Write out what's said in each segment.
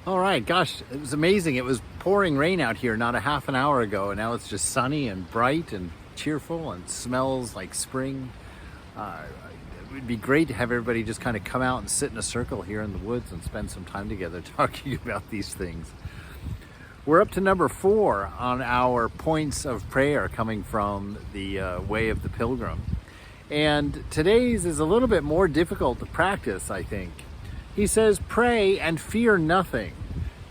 All right, gosh, it was amazing. It was pouring rain out here not a half an hour ago, and now it's just sunny and bright and cheerful and smells like spring. Uh, it would be great to have everybody just kind of come out and sit in a circle here in the woods and spend some time together talking about these things. We're up to number 4 on our points of prayer coming from the Way of the Pilgrim. And today's is a little bit more difficult to practice, I think. He says, pray and fear nothing.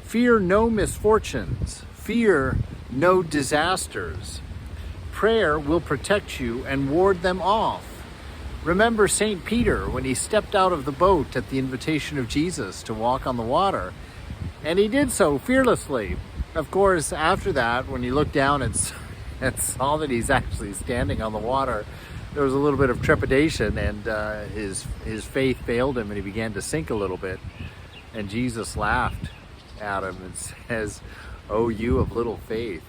Fear no misfortunes. Fear no disasters. Prayer will protect you and ward them off. Remember St. Peter when he stepped out of the boat at the invitation of Jesus to walk on the water. And he did so fearlessly. Of course, after that, when he looked down and saw that he's actually standing on the water, there was a little bit of trepidation, and his faith failed him, and he began to sink a little bit. And Jesus laughed at him and says, "Oh, you of little faith."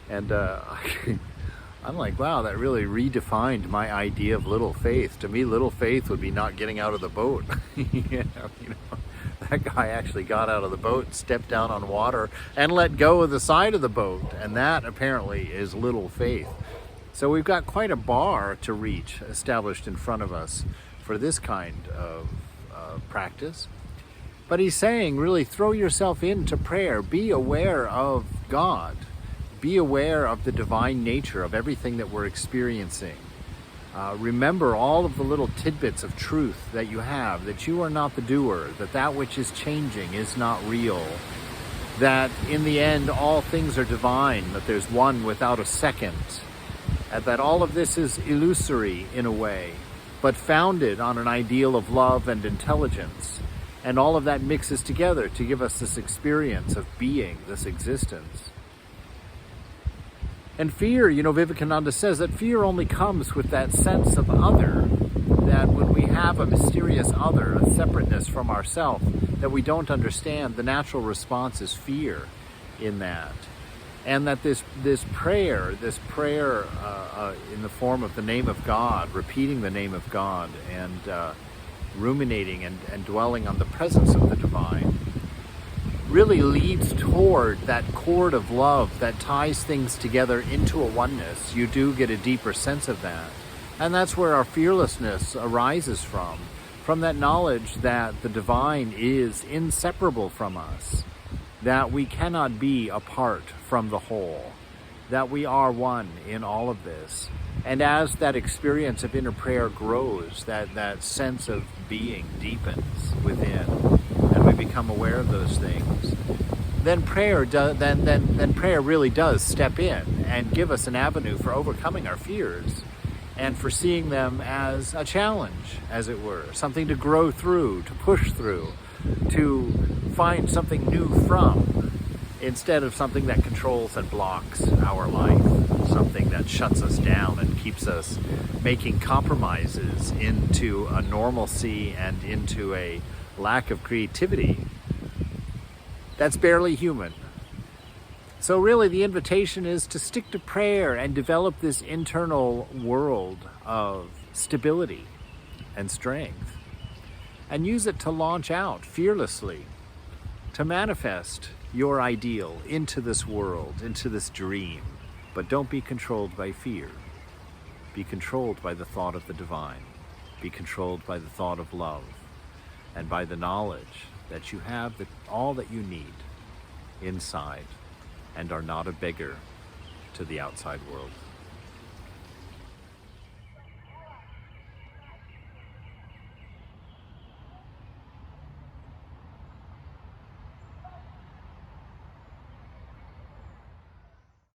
And I'm like, wow, that really redefined my idea of little faith. To me, little faith would be not getting out of the boat. That guy actually got out of the boat, stepped down on water, and let go of the side of the boat. And that apparently is little faith. So we've got quite a bar to reach established in front of us for this kind of practice. But he's saying, really throw yourself into prayer. Be aware of God. Be aware of the divine nature of everything that we're experiencing. Remember all of the little tidbits of truth that you have, that you are not the doer, that which is changing is not real, that in the end all things are divine, that there's one without a second, and that all of this is illusory in a way, but founded on an ideal of love and intelligence. And all of that mixes together to give us this experience of being, this existence. And fear, Vivekananda says that fear only comes with that sense of other, that when we have a mysterious other, a separateness from ourself that we don't understand, the natural response is fear in that. And that this prayer in the form of the name of God, repeating the name of God, and ruminating and dwelling on the presence of the divine, really leads toward that cord of love that ties things together into a oneness. You do get a deeper sense of that. And that's where our fearlessness arises from that knowledge that the divine is inseparable from us, that we cannot be apart from the whole, that we are one in all of this. And as that experience of inner prayer grows, that sense of being deepens within, and we become aware of those things, then prayer really does step in and give us an avenue for overcoming our fears and for seeing them as a challenge, as it were, something to grow through, to push through, to find something new from, instead of something that controls and blocks our life, something that shuts us down and keeps us making compromises into a normalcy and into a lack of creativity that's barely human. So really the invitation is to stick to prayer and develop this internal world of stability and strength, and use it to launch out fearlessly, to manifest your ideal into this world, into this dream. But don't be controlled by fear. Be controlled by the thought of the divine. Be controlled by the thought of love, and by the knowledge that you have all that you need inside and are not a beggar to the outside world.